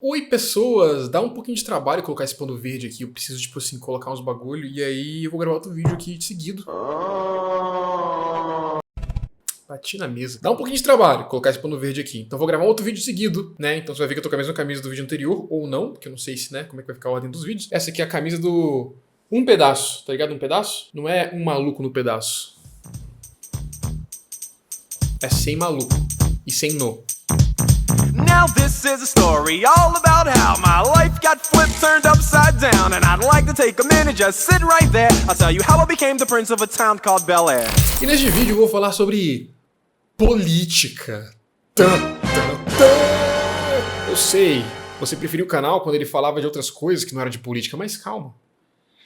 Oi, pessoas! Dá um pouquinho de trabalho colocar esse pano verde aqui. Eu preciso, tipo assim, colocar uns bagulho. E aí eu vou gravar outro vídeo aqui de seguido. Bati na mesa. Dá um pouquinho de trabalho colocar esse pano verde aqui. Então eu vou gravar outro vídeo seguido, né? Então você vai ver que eu tô com a mesma camisa do vídeo anterior, ou não, porque eu não sei se, né, como é que vai ficar a ordem dos vídeos. Essa aqui é a camisa do Um Pedaço, tá ligado? Um Pedaço? Não é um maluco no pedaço. É sem maluco. E sem no. Now this is a story all about how my life got flipped, turned upside down. And I'd like to take a minute, just sit right there. I'll tell you how I became the prince of a town called Bel Air. E neste vídeo eu vou falar sobre política. Eu sei, você preferiu o canal quando ele falava de outras coisas que não era de política, mas calma.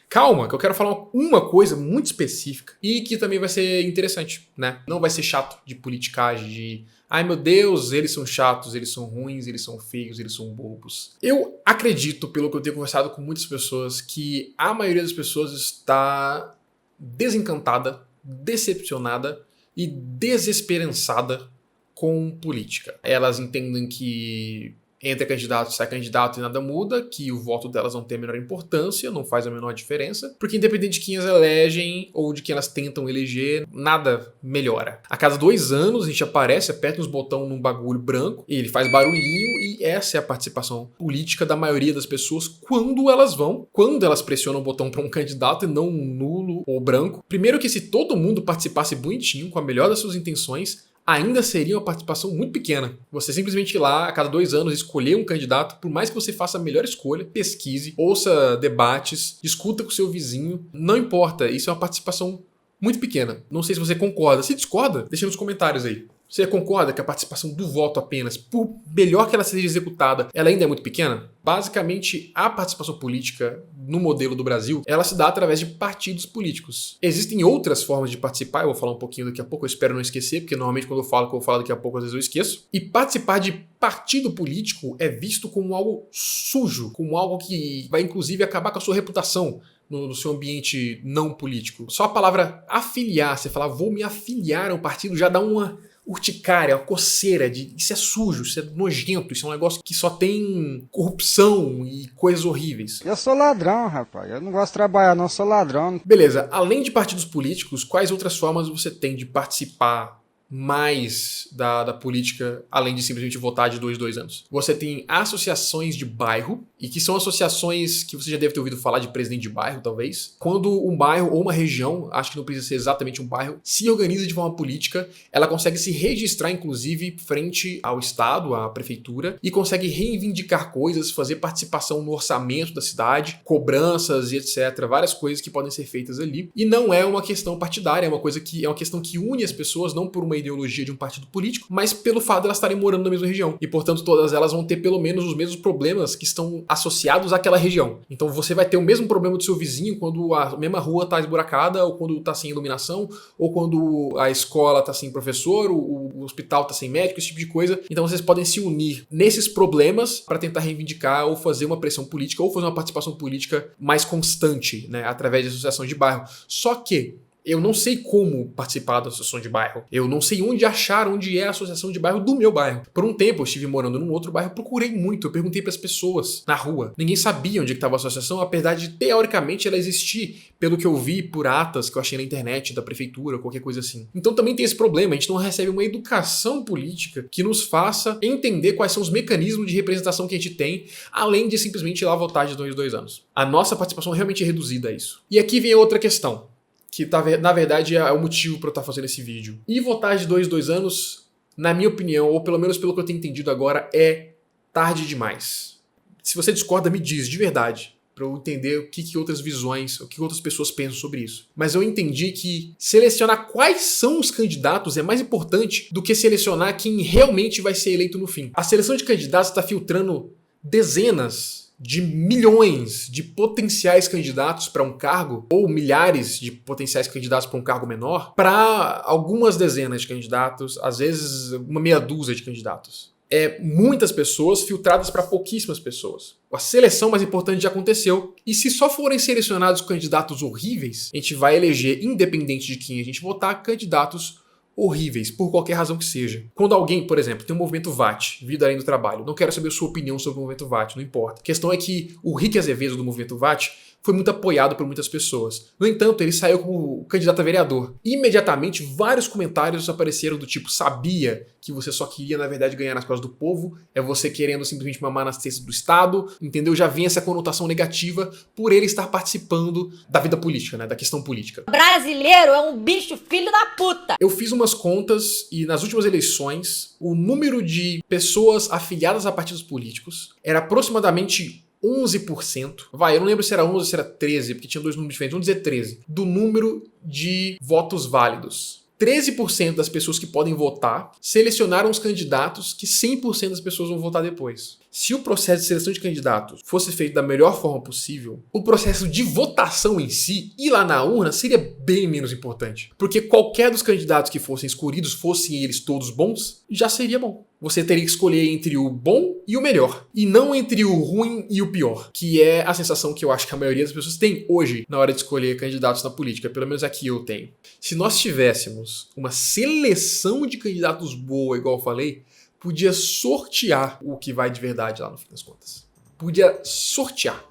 Calma, que eu quero falar uma coisa muito específica e que também vai ser interessante, né? Não vai ser chato de politicagem, de ai meu Deus, eles são chatos, eles são ruins, eles são feios, eles são bobos. Eu acredito, pelo que eu tenho conversado com muitas pessoas, que a maioria das pessoas está desencantada, decepcionada e desesperançada com política. Elas entendem que entra candidato, sai candidato e nada muda, que o voto delas não tem a menor importância, não faz a menor diferença, porque independente de quem elas elegem ou de quem elas tentam eleger, nada melhora. A cada 2 anos a gente aparece, aperta uns botões num bagulho branco, e ele faz barulhinho, e essa é a participação política da maioria das pessoas quando elas pressionam o botão para um candidato e não um nulo ou branco. Primeiro que se todo mundo participasse bonitinho, com a melhor das suas intenções, ainda seria uma participação muito pequena. Você simplesmente ir lá a cada 2 anos escolher um candidato, por mais que você faça a melhor escolha, pesquise, ouça debates, discuta com seu vizinho, não importa, isso é uma participação muito pequena. Não sei se você concorda. Se discorda, deixa nos comentários aí. Você concorda que a participação do voto apenas, por melhor que ela seja executada, ela ainda é muito pequena? Basicamente, a participação política no modelo do Brasil, ela se dá através de partidos políticos. Existem outras formas de participar, eu vou falar um pouquinho daqui a pouco, eu espero não esquecer, porque normalmente quando eu falo que eu vou falar daqui a pouco, às vezes eu esqueço. E participar de partido político é visto como algo sujo, como algo que vai inclusive acabar com a sua reputação no seu ambiente não político. Só a palavra afiliar, você falar vou me afiliar a um partido, já dá uma urticária, uma coceira, de isso é sujo, isso é nojento, isso é um negócio que só tem corrupção e coisas horríveis. Eu sou ladrão, rapaz. Eu não gosto de trabalhar, não. Eu sou ladrão. Beleza, além de partidos políticos, quais outras formas você tem de participar mais da política, além de simplesmente votar de 2 em 2 anos? Você tem associações de bairro, e que são associações que você já deve ter ouvido falar de presidente de bairro, talvez. Quando um bairro ou uma região, acho que não precisa ser exatamente um bairro, se organiza de forma política, ela consegue se registrar, inclusive, frente ao Estado, à prefeitura, e consegue reivindicar coisas, fazer participação no orçamento da cidade, cobranças e etc. Várias coisas que podem ser feitas ali. E não é uma questão partidária, é uma questão que une as pessoas, não por uma ideologia de um partido político, mas pelo fato de elas estarem morando na mesma região. E, portanto, todas elas vão ter pelo menos os mesmos problemas que estão associados àquela região. Então você vai ter o mesmo problema do seu vizinho quando a mesma rua está esburacada, ou quando está sem iluminação, ou quando a escola está sem professor, o hospital está sem médico, esse tipo de coisa. Então vocês podem se unir nesses problemas para tentar reivindicar ou fazer uma pressão política ou fazer uma participação política mais constante, né, através de associação de bairro. Só que eu não sei como participar da associação de bairro. Eu não sei onde achar onde é a associação de bairro do meu bairro. Por um tempo eu estive morando num outro bairro, procurei muito, eu perguntei para as pessoas na rua. Ninguém sabia onde estava a associação, apesar de teoricamente ela existir, pelo que eu vi por atas que eu achei na internet da prefeitura, qualquer coisa assim. Então também tem esse problema, a gente não recebe uma educação política que nos faça entender quais são os mecanismos de representação que a gente tem, além de simplesmente ir lá votar de 2 em 2 anos. A nossa participação realmente é reduzida a isso. E aqui vem outra questão, que na verdade é o motivo para eu estar fazendo esse vídeo. E votar de 2 em 2 anos, na minha opinião, ou pelo menos pelo que eu tenho entendido agora, é tarde demais. Se você discorda, me diz, de verdade, para eu entender o que outras visões, o que outras pessoas pensam sobre isso. Mas eu entendi que selecionar quais são os candidatos é mais importante do que selecionar quem realmente vai ser eleito no fim. A seleção de candidatos está filtrando dezenas de milhões de potenciais candidatos para um cargo, ou milhares de potenciais candidatos para um cargo menor, para algumas dezenas de candidatos, às vezes uma meia dúzia de candidatos. É muitas pessoas filtradas para pouquíssimas pessoas. A seleção mais importante já aconteceu. E se só forem selecionados candidatos horríveis, a gente vai eleger, independente de quem a gente votar, candidatos horríveis, por qualquer razão que seja. Quando alguém, por exemplo, tem um movimento VAT, Vida Além do Trabalho, não quero saber a sua opinião sobre o movimento VAT, não importa. A questão é que o Rick Azevedo do movimento VAT foi muito apoiado por muitas pessoas. No entanto, ele saiu como candidato a vereador. Imediatamente, vários comentários apareceram do tipo: sabia que você só queria, na verdade, ganhar nas costas do povo, é você querendo simplesmente mamar nas testas do Estado, entendeu? Já vem essa conotação negativa por ele estar participando da vida política, né? Da questão política. Brasileiro é um bicho filho da puta! Eu fiz umas contas e nas últimas eleições, o número de pessoas afiliadas a partidos políticos era aproximadamente 11%, eu não lembro se era 11 ou se era 13, porque tinha dois números diferentes, vamos dizer 13, do número de votos válidos. 13% das pessoas que podem votar selecionaram os candidatos que 100% das pessoas vão votar depois. Se o processo de seleção de candidatos fosse feito da melhor forma possível, o processo de votação em si, ir lá na urna, seria bem menos importante. Porque qualquer dos candidatos que fossem escolhidos, fossem eles todos bons, já seria bom. Você teria que escolher entre o bom e o melhor, e não entre o ruim e o pior, que é a sensação que eu acho que a maioria das pessoas tem hoje na hora de escolher candidatos na política, pelo menos aqui eu tenho. Se nós tivéssemos uma seleção de candidatos boa, igual eu falei, podia sortear o que vai de verdade lá no fim das contas. Podia sortear.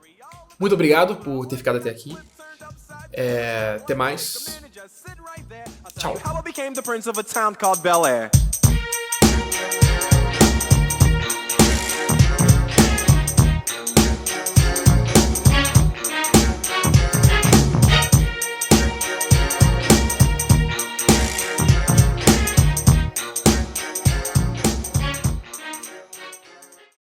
Muito obrigado por ter ficado até aqui. Até mais. Tchau. How I became the prince of a town called Bel Air.